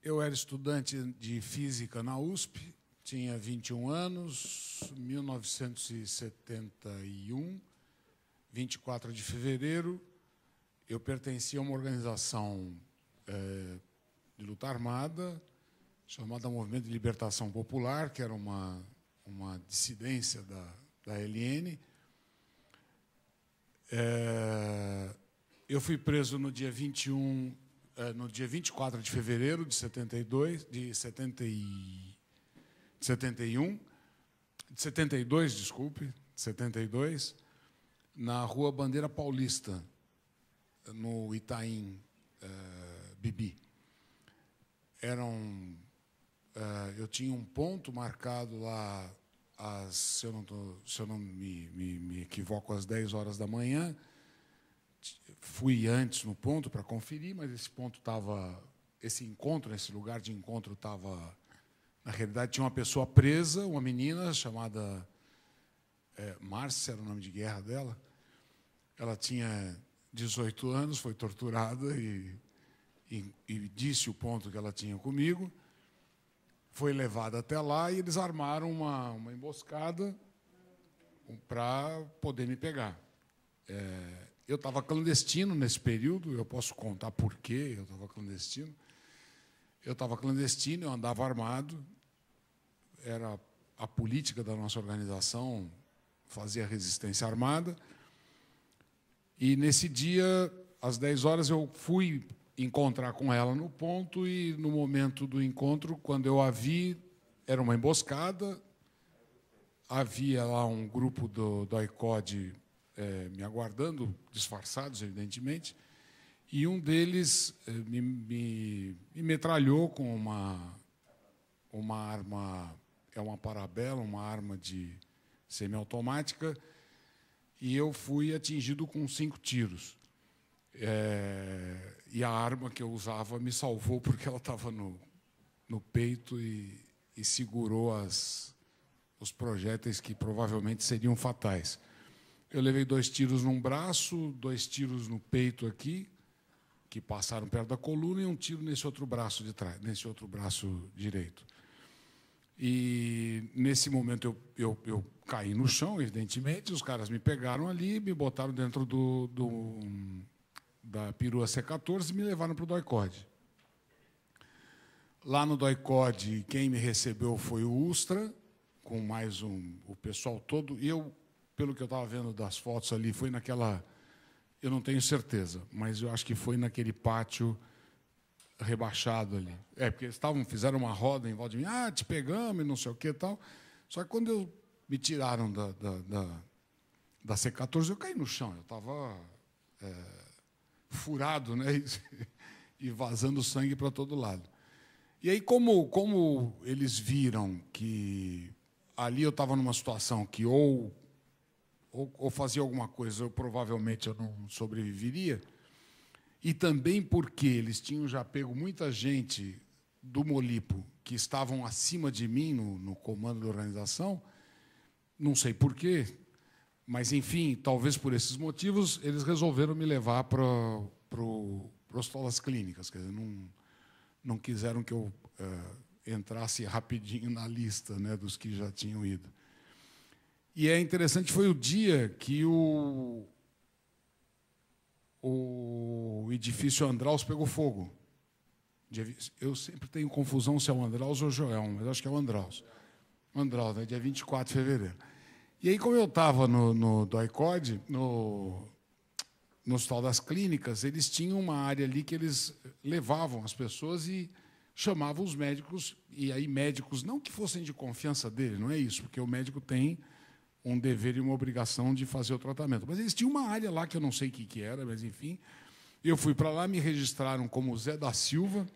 Eu era estudante de física na USP, tinha 21 anos, 1971, 24 de fevereiro. Eu pertencia a uma organização de luta armada, chamada Movimento de Libertação Popular, que era uma dissidência da LN. Eu fui preso no dia 21, no dia 24 de fevereiro de 72, de 72, desculpe, 72, na Rua Bandeira Paulista, no Itaim Bibi. Eu tinha um ponto marcado lá, se eu não me equivoco, às 10 horas da manhã. Fui antes no ponto para conferir, mas esse encontro, esse lugar de encontro estava, na realidade, tinha uma pessoa presa, uma menina chamada Márcia, era o nome de guerra dela. Ela tinha 18 anos, foi torturada e disse o ponto que ela tinha comigo. Foi levada até lá e eles armaram uma emboscada para poder me pegar. Eu estava clandestino nesse período, eu posso contar por quê eu estava clandestino. Eu estava clandestino, eu andava armado, era a política da nossa organização, fazia resistência armada. E, nesse dia, às 10 horas, eu fui encontrar com ela no ponto e, no momento do encontro, quando eu a vi, era uma emboscada, havia lá um grupo do ICOD me aguardando, disfarçados, evidentemente, e um deles me metralhou com uma arma, uma Parabellum, uma arma de semiautomática, e eu fui atingido com 5 tiros. E a arma que eu usava me salvou porque ela estava no peito e segurou os projéteis que provavelmente seriam fatais. Eu levei 2 tiros num braço, 2 tiros no peito aqui, que passaram perto da coluna, e um tiro nesse outro braço de trás, nesse outro braço direito. E, nesse momento, eu caí no chão, evidentemente, os caras me pegaram ali, me botaram dentro da perua C-14 e me levaram para o DOI-CODE. Lá no DOI-CODE, quem me recebeu foi o Ustra, com mais o pessoal todo. E eu, pelo que eu estava vendo das fotos ali, foi naquela... Eu não tenho certeza, mas eu acho que foi naquele pátio rebaixado ali. Porque eles fizeram uma roda em volta de mim, te pegamos e não sei o que e tal. Só que quando me tiraram da C-14, eu caí no chão. Eu estava furado, né? E vazando sangue para todo lado. E aí, como eles viram que ali eu estava numa situação que ou fazia alguma coisa, provavelmente eu não sobreviveria, e também porque eles tinham já pego muita gente do Molipo que estavam acima de mim no comando da organização, não sei por quê, mas, enfim, talvez por esses motivos, eles resolveram me levar para o Hospital das Clínicas. Quer dizer, não quiseram que eu entrasse rapidinho na lista, né, dos que já tinham ido. E é interessante, foi o dia que o edifício Andraus pegou fogo. Eu sempre tenho confusão se é o Andraus ou o Joel, mas acho que é o Andraus. Andraus, né, dia 24 de fevereiro. E aí, como eu estava no DOI-CODE, no Hospital das Clínicas, eles tinham uma área ali que eles levavam as pessoas e chamavam os médicos, e aí médicos, não que fossem de confiança dele, não é isso, porque o médico tem um dever e uma obrigação de fazer o tratamento. Mas eles tinham uma área lá que eu não sei o que era, mas, enfim, eu fui para lá, me registraram como Zé da Silva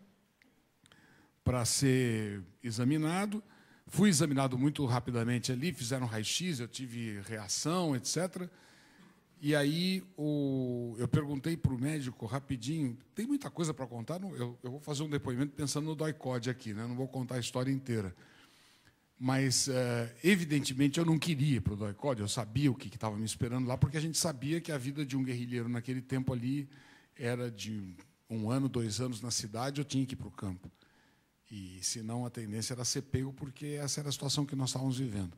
para ser examinado. Fui examinado muito rapidamente ali, fizeram raio-x, eu tive reação, etc. E aí eu perguntei para o médico rapidinho, tem muita coisa para contar, eu vou fazer um depoimento pensando no DOI-CODE aqui, né? Não vou contar a história inteira. Mas, evidentemente, eu não queria ir para o DOI-CODE, eu sabia o que estava me esperando lá, porque a gente sabia que a vida de um guerrilheiro naquele tempo ali era de 1 ano, 2 anos na cidade, eu tinha que ir para o campo. E, se não, a tendência era ser pego, porque essa era a situação que nós estávamos vivendo.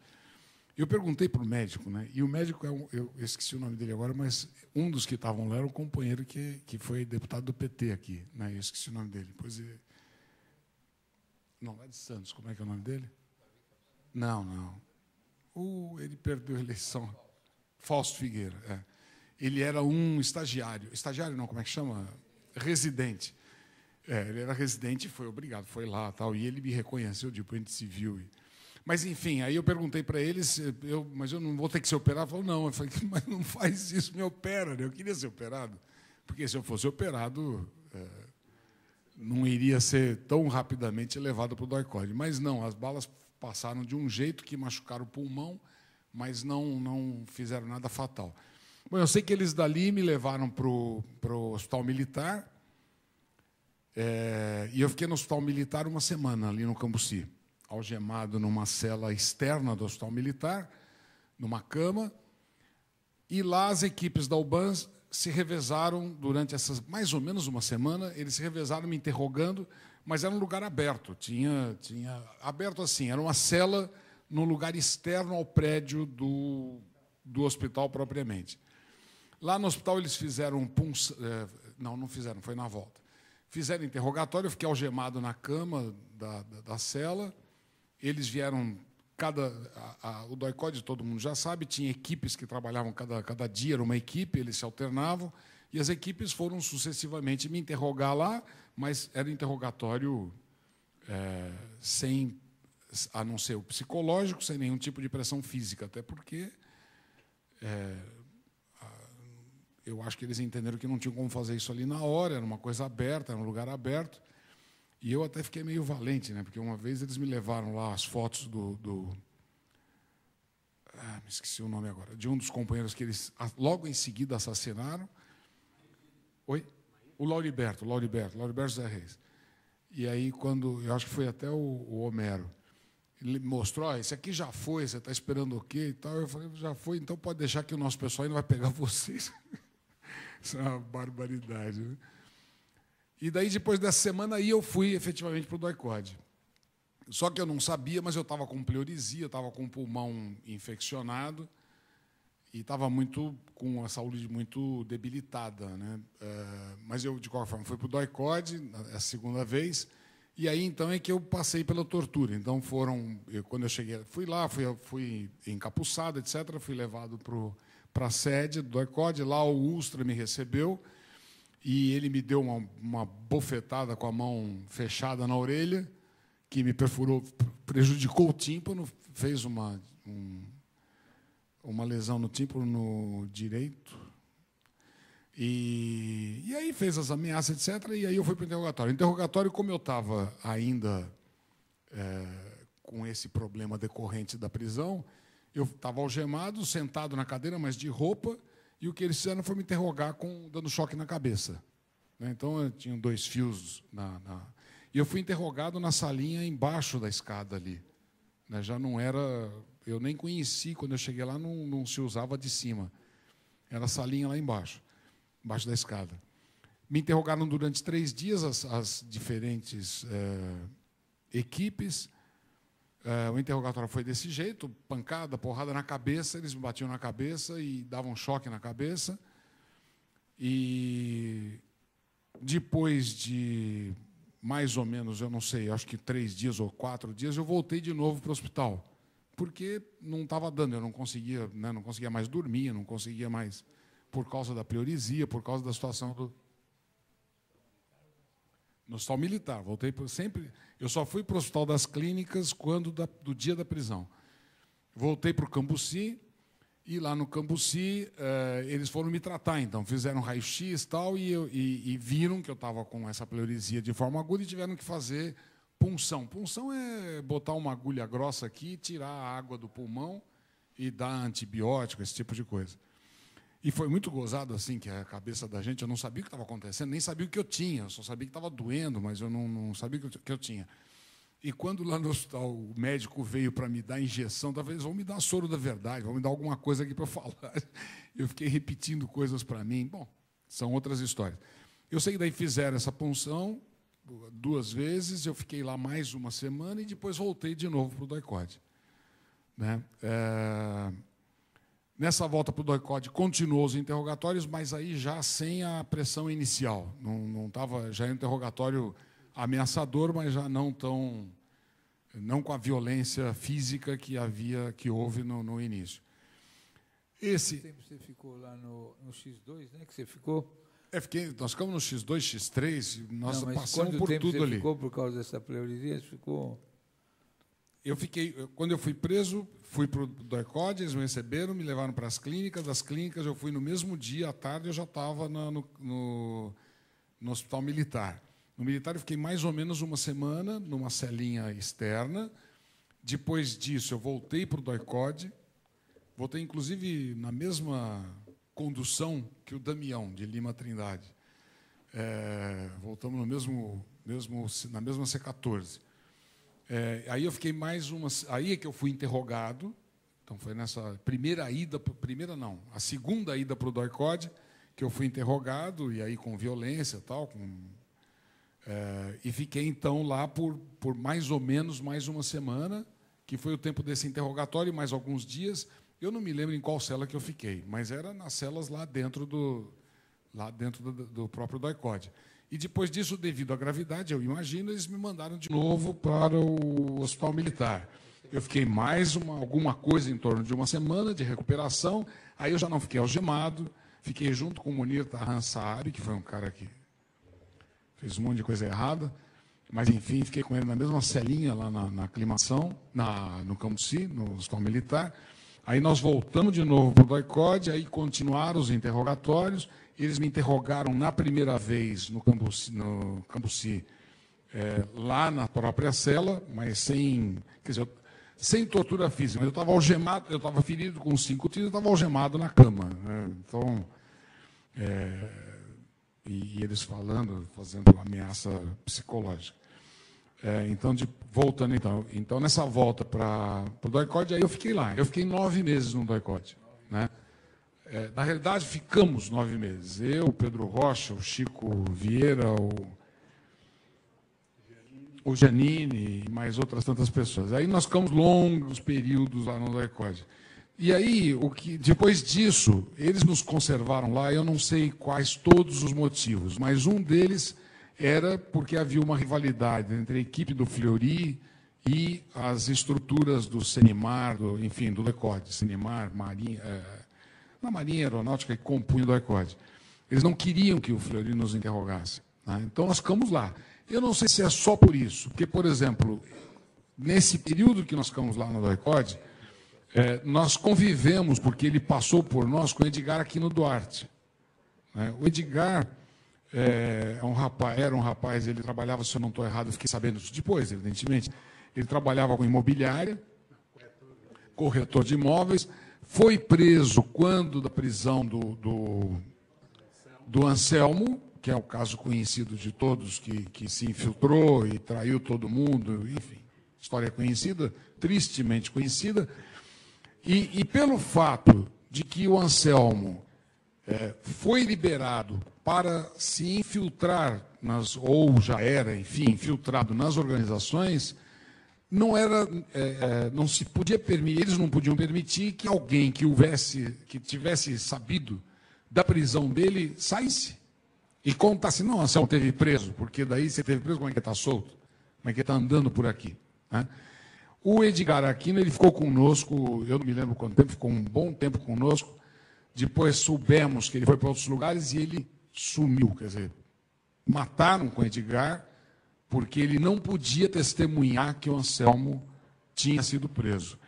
Eu perguntei para o médico, né? E o médico, eu esqueci o nome dele agora, mas um dos que estavam lá era o companheiro que foi deputado do PT aqui, né? Eu esqueci o nome dele. Pois é. Não, lá de Santos. Como é que é o nome dele? Não, não. Ele perdeu a eleição. Fausto Figueira. É. Ele era um estagiário. Estagiário não, como é que chama? Residente. Ele era residente e foi obrigado, foi lá, tal. E ele me reconheceu, depois a gente se viu. Mas, enfim, aí eu perguntei para eles, mas eu não vou ter que ser operado? Falou, não. Eu falei, mas não faz isso, me opera. Né? Eu queria ser operado, porque se eu fosse operado, não iria ser tão rapidamente levado para o DOI-CODE. Mas não, as balas passaram de um jeito que machucaram o pulmão, mas não fizeram nada fatal. Bom, eu sei que eles dali me levaram para o Hospital Militar, e eu fiquei no Hospital Militar uma semana, ali no Cambuci, algemado numa cela externa do Hospital Militar, numa cama, e lá as equipes da UBAN se revezaram durante essas mais ou menos uma semana, eles se revezaram me interrogando, mas era um lugar aberto, tinha aberto assim, era uma cela num lugar externo ao prédio do hospital propriamente. Lá no hospital eles fizeram não fizeram, foi na volta. Fizeram interrogatório, eu fiquei algemado na cama da cela. Eles vieram, o DOI-CODE, todo mundo já sabe, tinha equipes que trabalhavam cada dia, era uma equipe, eles se alternavam, e as equipes foram sucessivamente me interrogar lá, mas era interrogatório sem, a não ser o psicológico, sem nenhum tipo de pressão física, até porque eu acho que eles entenderam que não tinham como fazer isso ali na hora, era uma coisa aberta, era um lugar aberto. E eu até fiquei meio valente, né? Porque uma vez eles me levaram lá as fotos me esqueci o nome agora, de um dos companheiros que eles logo em seguida assassinaram. Oi? O Lauriberto Zé Reis. E aí, eu acho que foi até o Homero, ele me mostrou, esse aqui já foi, você está esperando o quê? E tal. Eu falei, já foi, então pode deixar que o nosso pessoal ainda vai pegar vocês. Isso é uma barbaridade, né? E daí, depois dessa semana, aí eu fui efetivamente para o DOI-CODE. Só que eu não sabia, mas eu estava com pleurisia, estava com o pulmão infeccionado e estava com a saúde muito debilitada, né? Mas eu, de qualquer forma, fui para o DOI-CODE a segunda vez, e aí então é que eu passei pela tortura. Então quando eu cheguei, fui lá, fui encapuçado, etc., fui levado para a sede do DOI-CODE, lá o Ustra me recebeu, e ele me deu uma bofetada com a mão fechada na orelha, que me perfurou, prejudicou o tímpano, fez uma lesão no tímpano direito. E aí fez as ameaças, etc., e aí eu fui para o interrogatório. O interrogatório, como eu estava ainda com esse problema decorrente da prisão, eu estava algemado, sentado na cadeira, mas de roupa, e o que eles fizeram foi me interrogar dando choque na cabeça. Então, eu tinha 2 fios e eu fui interrogado na salinha embaixo da escada ali. Já não era... Eu nem conheci, quando eu cheguei lá, não se usava de cima. Era a salinha lá embaixo da escada. Me interrogaram durante 3 dias as diferentes equipes. O interrogatório foi desse jeito, pancada, porrada na cabeça, eles me batiam na cabeça e davam choque na cabeça. E depois de mais ou menos, eu não sei, acho que 3 dias ou 4 dias, eu voltei de novo para o hospital, porque não estava dando, eu não conseguia mais dormir, não conseguia mais, por causa da pleurisia, por causa da situação no Hospital Militar. Voltei sempre. Eu só fui para o Hospital das Clínicas do dia da prisão. Voltei para o Cambuci, e lá no Cambuci eles foram me tratar, então. Fizeram raio-x e tal, e viram que eu estava com essa pleurisia de forma aguda e tiveram que fazer punção. Punção é botar uma agulha grossa aqui, tirar a água do pulmão e dar antibiótico, esse tipo de coisa. E foi muito gozado, assim, que a cabeça da gente, eu não sabia o que estava acontecendo, nem sabia o que eu tinha, eu só sabia que estava doendo, mas eu não sabia o que eu tinha. E quando lá no hospital o médico veio para me dar injeção, talvez vão me dar soro da verdade, vão me dar alguma coisa aqui para falar. Eu fiquei repetindo coisas para mim. Bom, são outras histórias. Eu sei que daí fizeram essa punção, 2 vezes, eu fiquei lá mais uma semana e depois voltei de novo para o DOI-CODE. Né? Nessa volta para o DOI-CODE, continuou os interrogatórios, mas aí já sem a pressão inicial. Não estava, já era um interrogatório ameaçador, mas já não com a violência física que houve no início. Quanto tempo você ficou lá no X2, né? Que você ficou? Nós ficamos no X2, X3, nós Não, passamos por tudo ali. Quanto tempo você ficou por causa dessa pleuresia? Você ficou... Quando eu fui preso, fui para o DOI-CODE, eles me receberam, me levaram para as clínicas. Das clínicas, eu fui no mesmo dia, à tarde, eu já estava no Hospital Militar. No Militar, eu fiquei mais ou menos uma semana, numa celinha externa. Depois disso, eu voltei para o DOI-CODE, voltei, inclusive, na mesma condução que o Damião, de Lima Trindade. Voltamos na mesma C14. Aí eu fiquei aí é que eu fui interrogado. Então foi nessa a segunda ida para o DOI-CODE que eu fui interrogado, e aí com violência, tal, e fiquei então lá por mais ou menos mais uma semana, que foi o tempo desse interrogatório, mais alguns dias. Eu não me lembro em qual cela que eu fiquei, mas era nas celas lá dentro do próprio DOI-CODE. E depois disso, devido à gravidade, eu imagino, eles me mandaram de novo para o Hospital Militar. Eu fiquei alguma coisa em torno de uma semana de recuperação. Aí eu já não fiquei algemado, fiquei junto com o Munir Tarran Saari, que foi um cara que fez um monte de coisa errada, mas, enfim, fiquei com ele na mesma celinha lá na aclimação, no Cambuci, no Hospital Militar. Aí nós voltamos de novo para o DOI-CODE, aí continuaram os interrogatórios. Eles me interrogaram na primeira vez no Cambuci, lá na própria cela, mas sem tortura física. Mas eu estava algemado, eu estava ferido com 5 tiros, eu estava algemado na cama. Né? Então, e eles fazendo ameaça psicológica. Voltando, então, nessa volta para o DOI-CODE, aí eu fiquei lá. Eu fiquei 9 meses no DOI-CODE. Né? Na realidade, ficamos 9 meses. Eu, o Pedro Rocha, o Chico Vieira, o Giannini e mais outras tantas pessoas. Aí nós ficamos longos períodos lá no DOI-CODE. E aí, depois disso, eles nos conservaram lá, eu não sei quais todos os motivos, mas um deles era porque havia uma rivalidade entre a equipe do Fleury e as estruturas do Senimar, do DOI-CODE, Senimar, Marinha, na Marinha Aeronáutica, que compunha o DOI-CODE. Eles não queriam que o Fleury nos interrogasse. Né? Então, nós ficamos lá. Eu não sei se é só por isso, porque, por exemplo, nesse período que nós ficamos lá no DOI-CODE, nós convivemos, porque ele passou por nós, com o Edgar Aquino Duarte. Né? O Edgar era um rapaz, ele trabalhava, se eu não estou errado, eu fiquei sabendo disso depois, evidentemente, ele trabalhava com imobiliária, corretor de imóveis, foi preso quando da prisão do Anselmo, que é o caso conhecido de todos, que se infiltrou e traiu todo mundo, enfim, história conhecida, tristemente conhecida. E pelo fato de que o Anselmo foi liberado para se infiltrar, ou já era, enfim, infiltrado nas organizações, não se podia permitir, eles não podiam permitir que alguém que tivesse sabido da prisão dele saísse e contasse, não, Anselmo teve preso, porque daí você teve preso, como é que está solto? Como é que está andando por aqui? Né? O Edgar Aquino, ele ficou conosco, eu não me lembro quanto tempo, ficou um bom tempo conosco, depois soubemos que ele foi para outros lugares e ele sumiu, quer dizer, mataram com o Edgar, porque ele não podia testemunhar que o Anselmo tinha sido preso.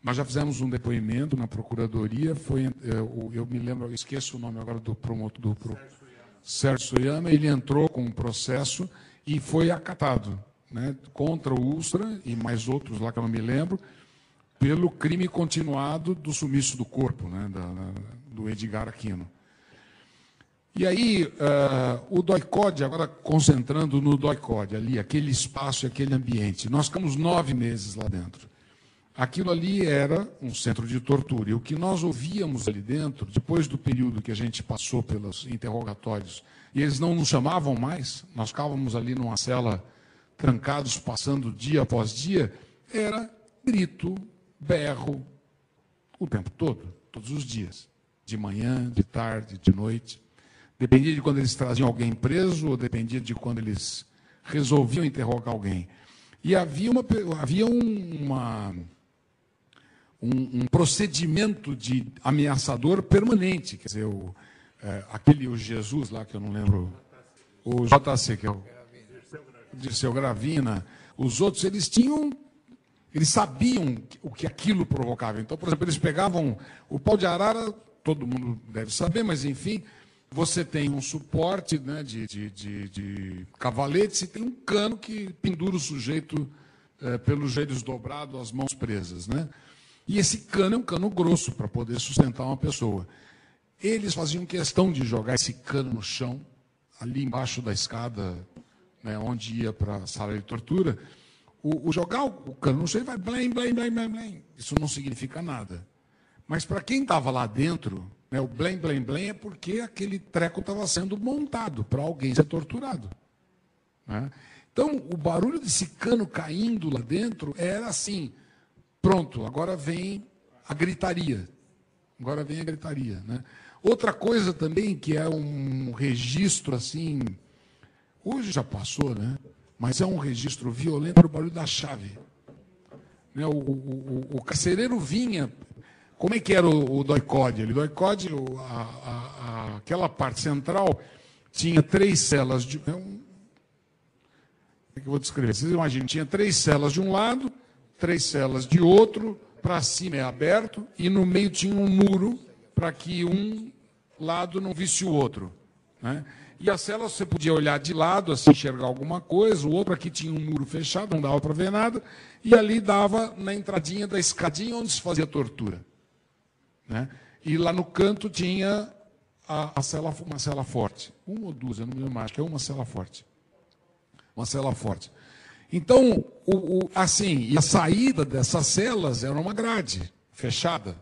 Nós já fizemos um depoimento na Procuradoria, eu me lembro, eu esqueço o nome agora do promotor, Sérgio Suyama, ele entrou com um processo e foi acatado, né, contra o Ustra e mais outros lá que eu não me lembro, pelo crime continuado do sumiço do corpo, né, do Edgar Aquino. E aí, o DOI-CODE, agora concentrando no DOI-CODE, ali, aquele espaço e aquele ambiente, nós ficamos 9 meses lá dentro. Aquilo ali era um centro de tortura. E o que nós ouvíamos ali dentro, depois do período que a gente passou pelos interrogatórios e eles não nos chamavam mais, nós ficávamos ali numa cela, trancados, passando dia após dia, era grito, berro, o tempo todo, todos os dias, de manhã, de tarde, de noite. Dependia de quando eles traziam alguém preso, ou dependia de quando eles resolviam interrogar alguém. E havia um procedimento de ameaçador permanente, quer dizer, o Jesus lá, que eu não lembro, o JC, que é o Dirceu Gravina, os outros, eles sabiam o que aquilo provocava. Então, por exemplo, eles pegavam o pau de arara, todo mundo deve saber, mas enfim, você tem um suporte, né, de cavaletes e tem um cano que pendura o sujeito pelos joelhos dobrados, as mãos presas, né? E esse cano é um cano grosso para poder sustentar uma pessoa. Eles faziam questão de jogar esse cano no chão, ali embaixo da escada, né, onde ia para a sala de tortura. Jogar o cano no chão, ele vai blém, blém, blém, blém, blém. Isso não significa nada. Mas para quem estava lá dentro, né, o blém, blém, blém é porque aquele treco estava sendo montado para alguém ser torturado, né? Então, o barulho desse cano caindo lá dentro era assim, pronto, agora vem a gritaria. Agora vem a gritaria, né? Outra coisa também que é um registro assim, hoje já passou, né? Mas é um registro violento, era o barulho da chave. Né? O carcereiro vinha. Como é que era o doicode? O doicode, aquela parte central, tinha 3 celas de. O que eu vou descrever? Vocês imaginam, tinha 3 celas de um lado, 3 celas de outro, para cima é aberto, e no meio tinha um muro para que um lado não visse o outro, né? E as celas você podia olhar de lado, assim, enxergar alguma coisa, o outro aqui tinha um muro fechado, não dava para ver nada, e ali dava na entradinha da escadinha onde se fazia tortura, né? E lá no canto tinha uma cela forte. Uma ou duas, eu não me lembro mais, acho que é uma cela forte. Uma cela forte. Então, assim, e a saída dessas celas era uma grade fechada.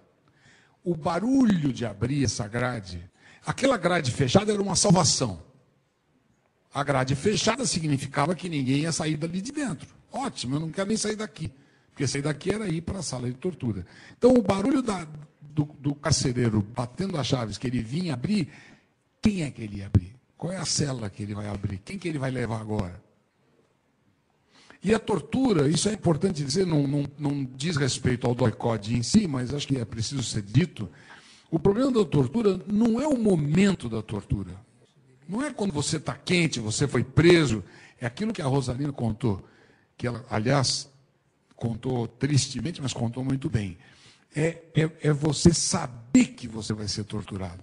O barulho de abrir essa grade, aquela grade fechada era uma salvação. A grade fechada significava que ninguém ia sair dali de dentro. Ótimo, eu não quero nem sair daqui. Porque sair daqui era ir para a sala de tortura. Então, o barulho do carcereiro batendo as chaves que ele vinha abrir, quem é que ele ia abrir? Qual é a cela que ele vai abrir? Quem que ele vai levar agora? E a tortura, isso é importante dizer, não diz respeito ao doicode em si, mas acho que é preciso ser dito. O problema da tortura não é o momento da tortura. Não é quando você está quente, você foi preso. É aquilo que a Rosalina contou, que ela, aliás, contou tristemente, mas contou muito bem. É você saber que você vai ser torturado.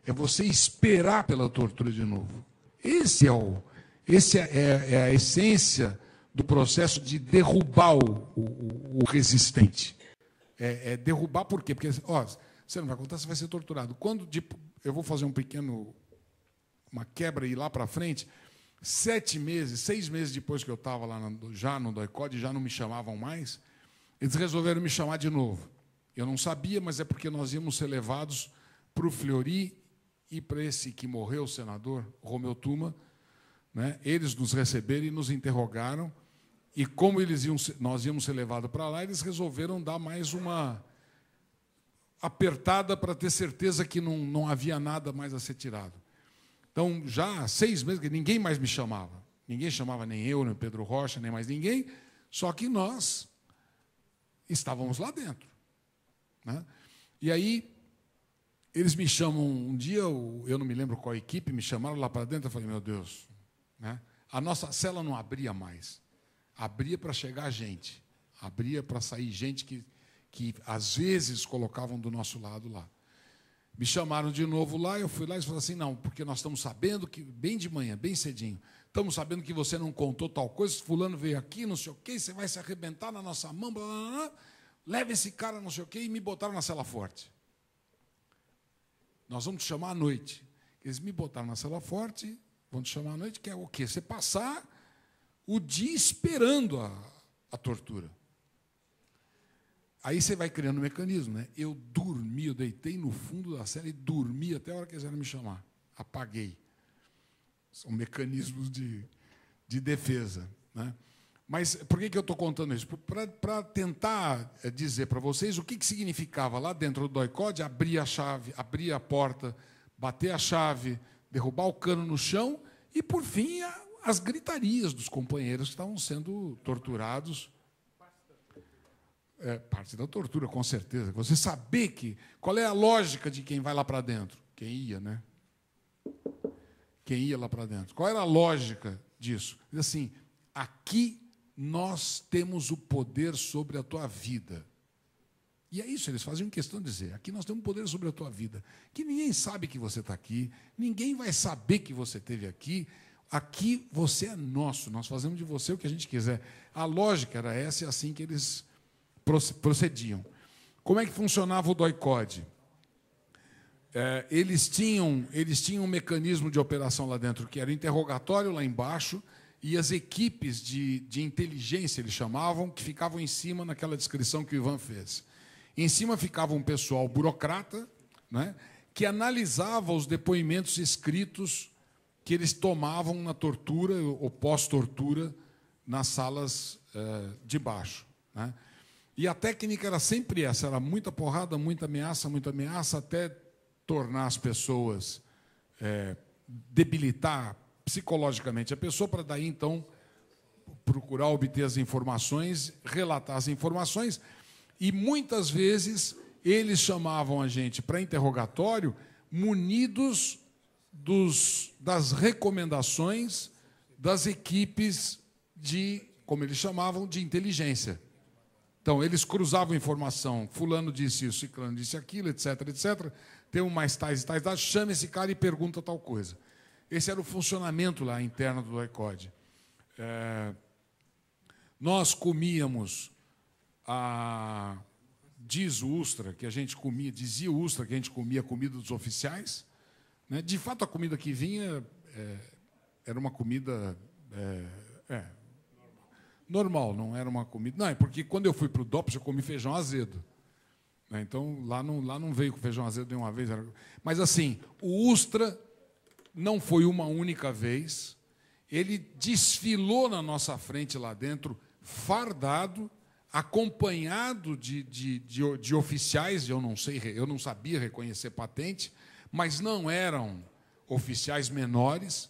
É você esperar pela tortura de novo. Esse é a essência do processo de derrubar o resistente. É derrubar por quê? Porque, você não vai contar, você vai ser torturado. Quando, eu vou fazer uma quebra e ir lá para frente, 6 meses depois que eu estava lá já no doicode, já não me chamavam mais, eles resolveram me chamar de novo. Eu não sabia, mas é porque nós íamos ser levados para o Fleury e para esse que morreu, o senador Romeu Tuma, né? Eles nos receberam e nos interrogaram, e como nós íamos ser levados para lá, eles resolveram dar mais uma apertada para ter certeza que não havia nada mais a ser tirado. Então, já há 6 meses, que ninguém mais me chamava. Ninguém chamava, nem eu, nem Pedro Rocha, nem mais ninguém, só que nós estávamos lá dentro, né? E aí, eles me chamam um dia, eu não me lembro qual equipe, me chamaram lá para dentro, eu falei, meu Deus, né? A nossa cela não abria mais. Abria para chegar gente. Abria para sair gente que às vezes colocavam do nosso lado lá. Me chamaram de novo lá, eu fui lá e falaram assim, não, porque nós estamos sabendo que, bem de manhã, bem cedinho, estamos sabendo que você não contou tal coisa, fulano veio aqui, não sei o quê, você vai se arrebentar na nossa mão, blá, blá, blá, leva esse cara, não sei o quê, e me botaram na cela forte. Nós vamos te chamar à noite. Eles me botaram na cela forte, vão te chamar à noite, que é o quê? Você passar o dia esperando a tortura. Aí você vai criando um mecanismo, né? Eu deitei no fundo da cela e dormi até a hora que quiseram me chamar. Apaguei. São mecanismos de defesa, né? Mas por que eu estou contando isso? Para tentar dizer para vocês o que significava lá dentro do doicode abrir a chave, abrir a porta, bater a chave, derrubar o cano no chão e, por fim, as gritarias dos companheiros que estavam sendo torturados. Parte da tortura, com certeza. Você saber qual é a lógica de quem vai lá para dentro. Quem ia, né? Quem ia lá para dentro. Qual era a lógica disso? Diz assim, aqui nós temos o poder sobre a tua vida. E é isso, eles faziam questão de dizer, aqui nós temos poder sobre a tua vida, que ninguém sabe que você está aqui, ninguém vai saber que você esteve aqui você é nosso, nós fazemos de você o que a gente quiser. A lógica era essa, e assim que eles procediam. Como é que funcionava o doicode? Eles tinham um mecanismo de operação lá dentro, que era o interrogatório lá embaixo, e as equipes de inteligência, eles chamavam, que ficavam em cima naquela descrição que o Ivan fez. Em cima ficava um pessoal burocrata, né, que analisava os depoimentos escritos que eles tomavam na tortura ou pós-tortura nas salas de baixo, né? E a técnica era sempre essa, era muita porrada, muita ameaça, até tornar as pessoas, debilitar psicologicamente a pessoa, para daí, então, procurar obter as informações, relatar as informações, e, muitas vezes, eles chamavam a gente para interrogatório munidos das recomendações das equipes como eles chamavam, de inteligência. Então, eles cruzavam informação, fulano disse isso, ciclano disse aquilo, etc., etc., tem mais tais e tais dados, chama esse cara e pergunta tal coisa. Esse era o funcionamento lá interno do doicode. Nós comíamos dizia o Ustra que a gente comia comida dos oficiais, né? De fato, a comida que vinha era uma comida normal, não era uma comida. Não, é porque quando eu fui para o DOPS, eu comi feijão azedo. Então, lá não veio com feijão azedo nenhuma vez. Mas, assim, o Ustra não foi uma única vez. Ele desfilou na nossa frente lá dentro, fardado, acompanhado de oficiais, eu não sabia reconhecer patente, mas não eram oficiais menores.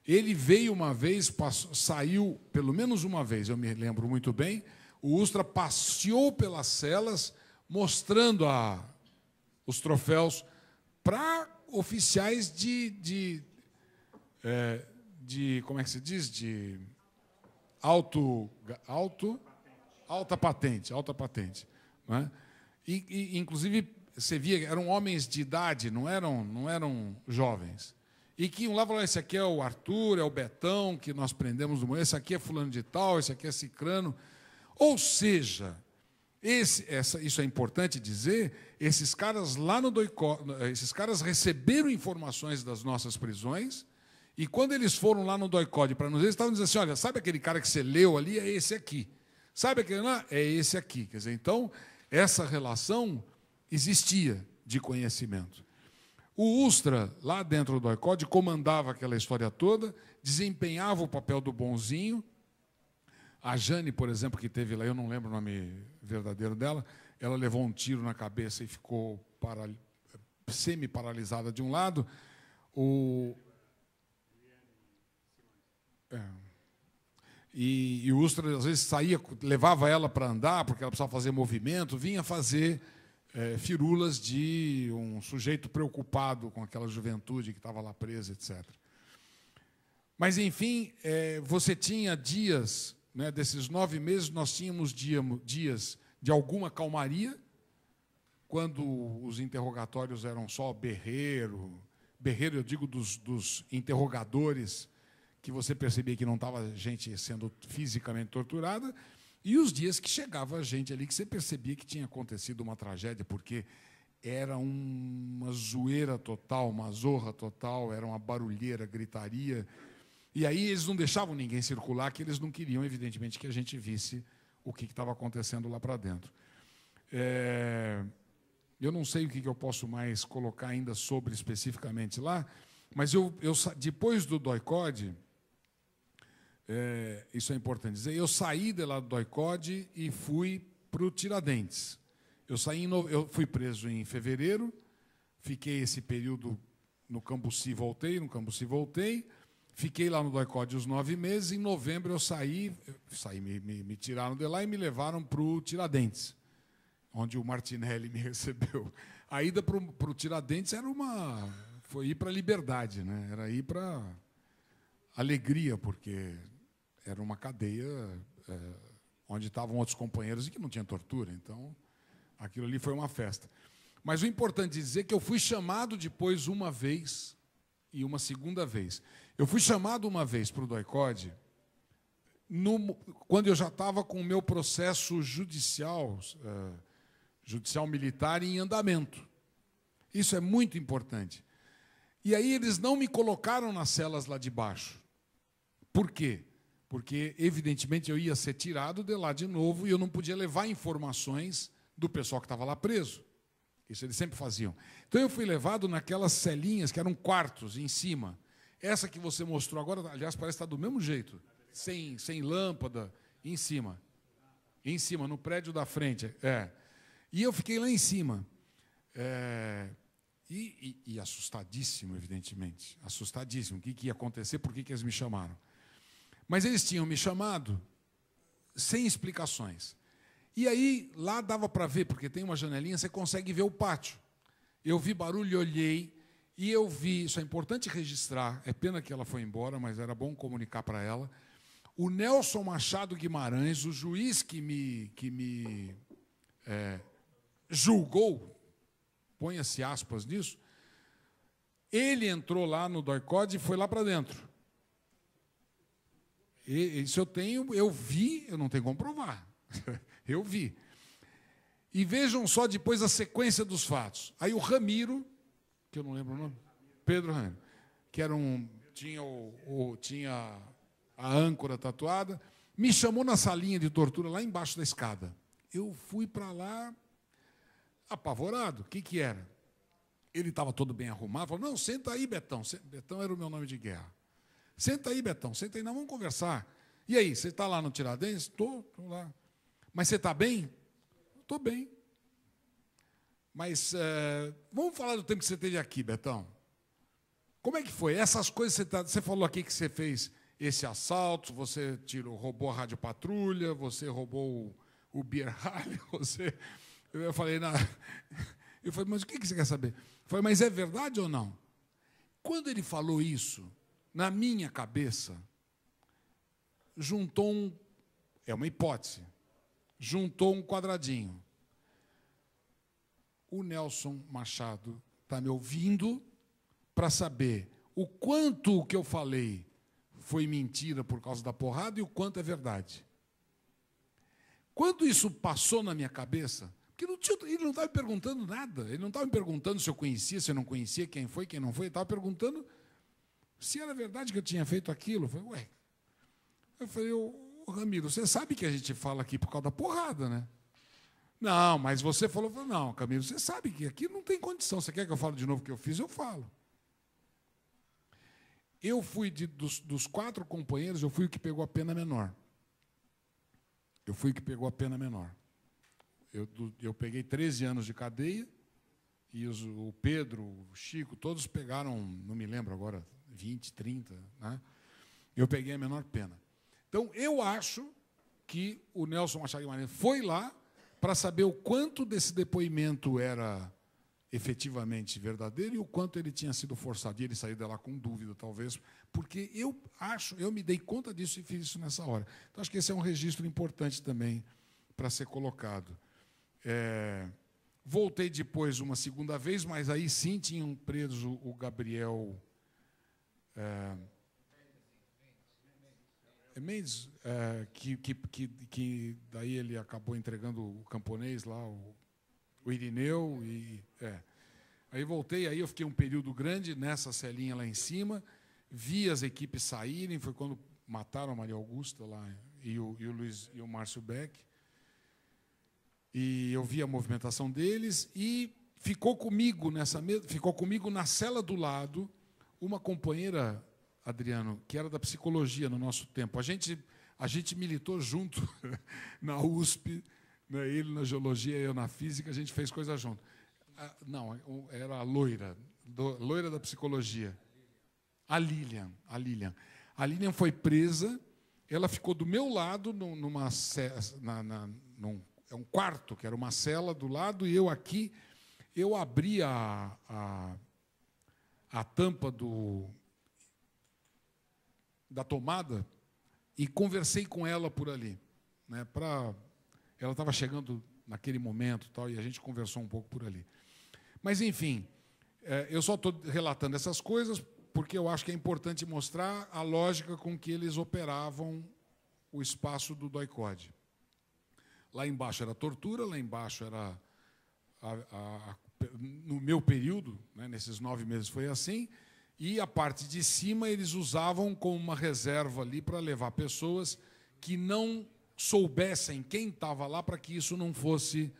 Ele veio uma vez, saiu pelo menos uma vez, eu me lembro muito bem, o Ustra passeou pelas celas, mostrando os troféus para oficiais como é que se diz? De alta patente. Não é? E, inclusive, você via que eram homens de idade, não eram jovens. E que um lá falou, esse aqui é o Arthur, é o Betão, que nós prendemos no Moinho, esse aqui é fulano de tal, esse aqui é cicrano. Ou seja, isso é importante dizer, esses caras lá no doicode, esses caras receberam informações das nossas prisões, e quando eles foram lá no doicode para nos ver, eles estavam dizendo assim, olha, sabe aquele cara que você leu ali? É esse aqui. Sabe aquele lá? É esse aqui. Quer dizer, então, essa relação existia de conhecimento. O Ustra, lá dentro do doicode, comandava aquela história toda, desempenhava o papel do bonzinho. A Jane, por exemplo, que teve lá, eu não lembro o nome verdadeiro dela, ela levou um tiro na cabeça e ficou semi-paralisada de um lado. E o Ustra, às vezes, levava ela para andar, porque ela precisava fazer movimento, vinha fazer firulas de um sujeito preocupado com aquela juventude que estava lá presa, etc. Mas, enfim, você tinha dias, né, desses 9 meses, nós tínhamos dias de alguma calmaria, quando os interrogatórios eram só berreiro, eu digo dos interrogadores, que você percebia que não estava gente sendo fisicamente torturada, e os dias que chegava gente ali que você percebia que tinha acontecido uma tragédia, porque era uma zoeira total, uma zorra total, era uma barulheira, gritaria. E aí eles não deixavam ninguém circular, que eles não queriam, evidentemente, que a gente visse o que estava acontecendo lá para dentro. Eu não sei o que eu posso mais colocar ainda sobre especificamente lá, Mas depois do DOI-CODE, isso é importante dizer, eu saí de lá do DOI-CODE e fui para o Tiradentes. Eu fui preso em fevereiro, fiquei esse período no Cambuci, voltei, fiquei lá no DOI-CODE os 9 meses, em novembro eu saí, me tiraram de lá e me levaram para o Tiradentes, onde o Martinelli me recebeu. A ida para o Tiradentes foi ir para a liberdade, né? Era ir para alegria, porque era uma cadeia onde estavam outros companheiros e que não tinha tortura. Então, aquilo ali foi uma festa. Mas o importante é dizer que eu fui chamado depois uma vez e uma segunda vez. Eu fui chamado uma vez para o DOI-CODE quando eu já estava com o meu processo judicial militar em andamento. Isso é muito importante. E aí eles não me colocaram nas celas lá de baixo. Por quê? Porque, evidentemente, eu ia ser tirado de lá de novo e eu não podia levar informações do pessoal que estava lá preso. Isso eles sempre faziam. Então, eu fui levado naquelas celinhas que eram quartos em cima. Essa que você mostrou agora, aliás, parece estar do mesmo jeito, sem lâmpada, em cima. Em cima, no prédio da frente. E eu fiquei lá em cima. E assustadíssimo, evidentemente. Assustadíssimo. O que ia acontecer, por que eles me chamaram? Mas eles tinham me chamado sem explicações. E aí, lá dava para ver, porque tem uma janelinha, você consegue ver o pátio. Eu vi barulho, olhei, e eu vi, isso é importante registrar, é pena que ela foi embora, mas era bom comunicar para ela, o Nelson Machado Guimarães, o juiz que me julgou, ponha-se aspas nisso, ele entrou lá no DOI-CODE e foi lá para dentro. Isso eu vi, eu não tenho como provar. Eu vi. E vejam só depois a sequência dos fatos. Aí o Ramiro, que eu não lembro o nome, Pedro Ramiro, que tinha a âncora tatuada, me chamou na salinha de tortura lá embaixo da escada. Eu fui para lá apavorado. O que era? Ele estava todo bem arrumado, falou, não, senta aí, Betão. Betão era o meu nome de guerra. Senta aí, Betão, senta aí, nós vamos conversar. E aí, você está lá no Tiradentes? Estou lá. Mas você está bem? Estou bem. Mas vamos falar do tempo que você teve aqui, Betão. Como é que foi? Essas coisas, você falou aqui que você fez esse assalto, você roubou a rádio patrulha, você roubou o beer hall, Eu falei, mas o que você quer saber? Eu falei, mas é verdade ou não? Quando ele falou isso, na minha cabeça, juntou é uma hipótese, juntou um quadradinho. O Nelson Machado está me ouvindo para saber o quanto o que eu falei foi mentira por causa da porrada e o quanto é verdade. Quando isso passou na minha cabeça, porque ele não estava me perguntando nada, ele não estava me perguntando se eu conhecia, se eu não conhecia, quem foi, quem não foi, ele estava perguntando se era verdade que eu tinha feito aquilo. Eu falei, Ramiro, você sabe que a gente fala aqui por causa da porrada, né? Não, mas você falou, não, Camilo, você sabe que aqui não tem condição. Você quer que eu fale de novo o que eu fiz? Eu falo. Eu fui, dos 4 companheiros, eu fui o que pegou a pena menor. Eu peguei 13 anos de cadeia, e o Pedro, o Chico, todos pegaram, não me lembro agora, 20, 30, né? Eu peguei a menor pena. Então, eu acho que o Nelson Machado Guimarães foi lá para saber o quanto desse depoimento era efetivamente verdadeiro e o quanto ele tinha sido forçado. E ele saiu de lá com dúvida, talvez, porque eu me dei conta disso e fiz isso nessa hora. Então, acho que esse é um registro importante também para ser colocado. Voltei depois uma segunda vez, mas aí sim tinham preso o Gabriel Mendes, que daí ele acabou entregando o camponês lá, o Irineu. Aí voltei, aí eu fiquei um período grande nessa celinha lá em cima, vi as equipes saírem, foi quando mataram a Maria Augusta lá, e o Luiz e o Márcio Beck. E eu vi a movimentação deles e ficou comigo na cela do lado uma companheira, Adriano, que era da psicologia no nosso tempo. A gente militou junto na USP, né? Ele na geologia, eu na física, a gente fez coisa junto. Não, era a loira da psicologia. A Lilian. A Lilian foi presa, ela ficou do meu lado num quarto, que era uma cela do lado, e eu aqui. Eu abri a tampa da tomada e conversei com ela por ali, né? Ela estava chegando naquele momento, tal, e a gente conversou um pouco por ali. Mas, enfim, eu só estou relatando essas coisas porque eu acho que é importante mostrar a lógica com que eles operavam o espaço do DOI-CODE. Lá embaixo era tortura, lá embaixo era... no meu período, né, nesses 9 meses foi assim, e a parte de cima eles usavam como uma reserva ali para levar pessoas que não soubessem quem estava lá para que isso não fosse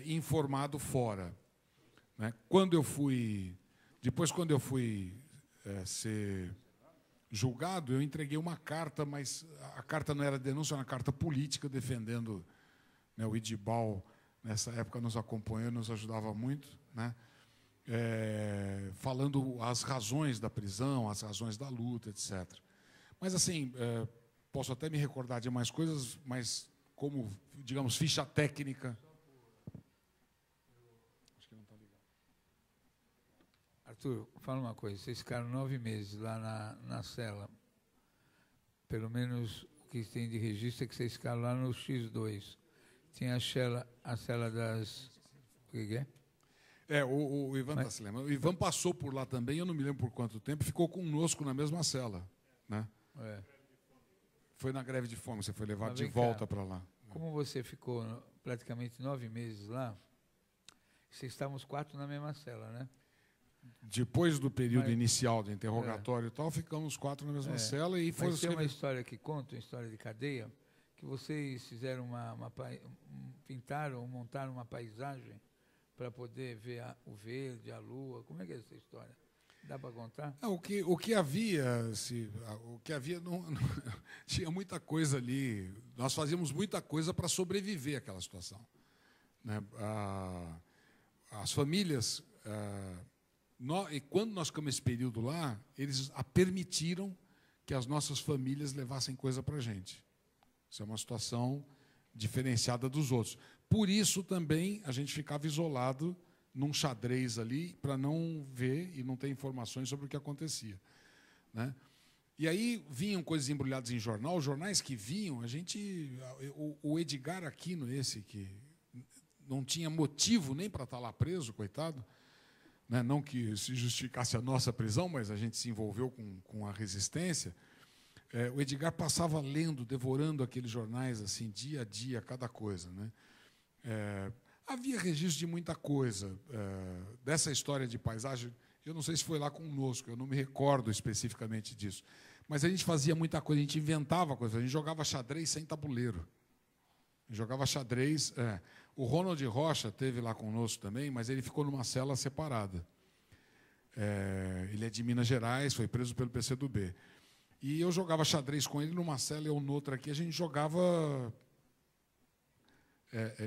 informado fora. Né? Depois, quando eu fui ser julgado, eu entreguei uma carta, mas a carta não era denúncia, era uma carta política defendendo, né, o Idibal. Nessa época nos acompanhou, nos ajudava muito, né? Falando as razões da prisão, as razões da luta, etc. Mas, assim, posso até me recordar de mais coisas, mas como, digamos, ficha técnica... Acho que não está ligado. Arthur, fala uma coisa. Vocês ficaram 9 meses lá na cela. Pelo menos o que tem de registro é que vocês ficaram lá no X2. Tinha a cela das... O que é? O Ivan está se lembrando. O Ivan passou por lá também, eu não me lembro por quanto tempo, ficou conosco na mesma cela. Né? Foi na greve de fome, você foi levado de volta para lá. Como você ficou praticamente 9 meses lá, vocês estavam os 4 na mesma cela, né? Depois do período inicial do interrogatório e tal, ficamos os 4 na mesma cela. E foi. Mas tem uma história que conta, uma história de cadeia, que vocês fizeram montaram uma paisagem para poder ver o verde, a lua. Como é que é essa história? Dá para contar? O que havia não tinha muita coisa ali. Nós fazíamos muita coisa para sobreviver àquela situação, né? As famílias, e quando nós ficamos esse período lá, eles permitiram que as nossas famílias levassem coisa para a gente. Isso é uma situação diferenciada dos outros. Por isso também a gente ficava isolado num xadrez ali para não ver e não ter informações sobre o que acontecia, né? E aí vinham coisas embrulhadas em jornal, jornais que vinham, o Edgar Aquino, esse que não tinha motivo nem para estar lá preso, coitado, né? Não que se justificasse a nossa prisão, mas a gente se envolveu com a resistência. O Edgar passava lendo, devorando aqueles jornais, assim, dia a dia, cada coisa, né? Havia registro de muita coisa. Dessa história de paisagem, eu não sei se foi lá conosco, eu não me recordo especificamente disso, mas a gente fazia muita coisa, a gente inventava coisas, a gente jogava xadrez sem tabuleiro. Jogava xadrez. O Ronald Rocha esteve lá conosco também, mas ele ficou numa cela separada. Ele é de Minas Gerais, foi preso pelo PCdoB. E eu jogava xadrez com ele numa cela e eu noutra aqui. A gente jogava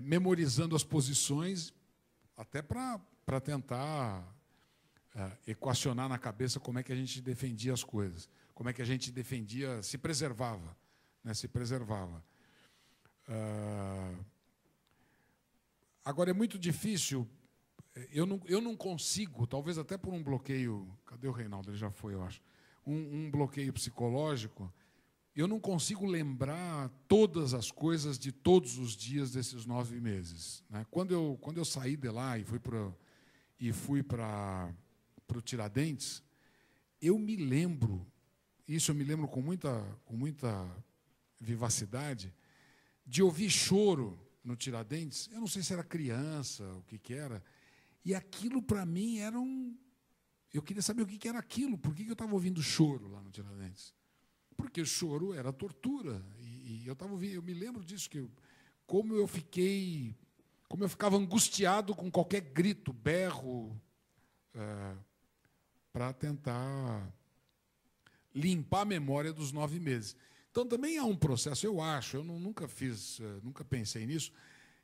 memorizando as posições, até para tentar equacionar na cabeça como é que a gente defendia as coisas, como é que a gente defendia, se preservava, né? Se preservava. Agora, é muito difícil, eu não consigo, talvez até por um bloqueio... Cadê o Reinaldo? Ele já foi, eu acho. Um bloqueio psicológico, eu não consigo lembrar todas as coisas de todos os dias desses 9 meses. Né? Quando eu saí de lá e fui para o Tiradentes, eu me lembro com muita vivacidade, de ouvir choro no Tiradentes. Eu não sei se era criança, o que era, e aquilo, para mim, era eu queria saber o que era aquilo, por que eu estava ouvindo choro lá no Tiradentes. Porque choro era tortura. E eu me lembro disso, como eu ficava angustiado com qualquer grito, berro, para tentar limpar a memória dos 9 meses. Então, também há um processo, eu acho, eu nunca pensei nisso,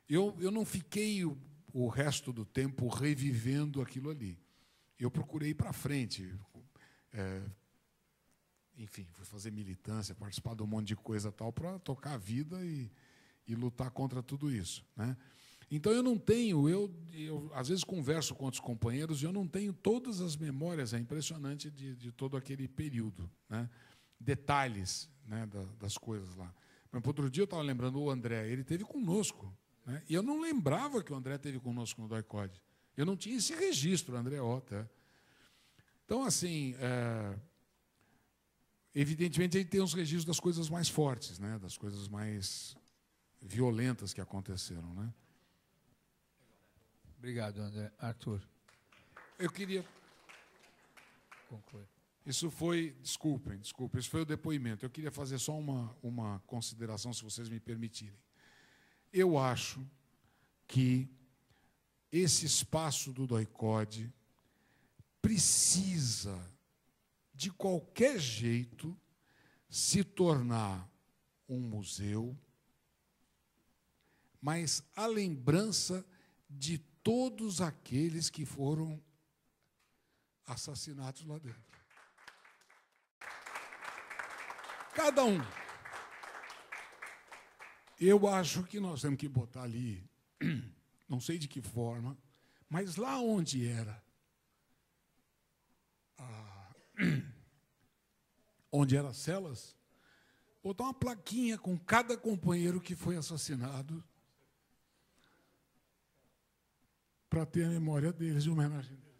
eu não fiquei o resto do tempo revivendo aquilo ali. Eu procurei ir para frente. Enfim, fui fazer militância, participar de um monte de coisa tal para tocar a vida e lutar contra tudo isso, né? Então eu não tenho, eu às vezes converso com outros companheiros e eu não tenho todas as memórias, é impressionante, de todo aquele período, né? Detalhes, né, das coisas lá. Mas outro dia eu estava lembrando o André, ele esteve conosco, né? E eu não lembrava que o André esteve conosco no DOI-CODE. Eu não tinha esse registro, André Ota. Então, assim, evidentemente, a gente tem os registros das coisas mais fortes, né, das coisas mais violentas que aconteceram, né? Obrigado, André. Arthur. Eu queria... Conclui. Isso foi... Desculpem, isso foi o depoimento. Eu queria fazer só uma consideração, se vocês me permitirem. Eu acho que esse espaço do DOI-CODE precisa, de qualquer jeito, se tornar um museu, mas a lembrança de todos aqueles que foram assassinados lá dentro. Cada um. Eu acho que nós temos que botar ali, não sei de que forma, mas lá onde era, onde eram as celas, botar uma plaquinha com cada companheiro que foi assassinado para ter a memória deles e homenagem deles.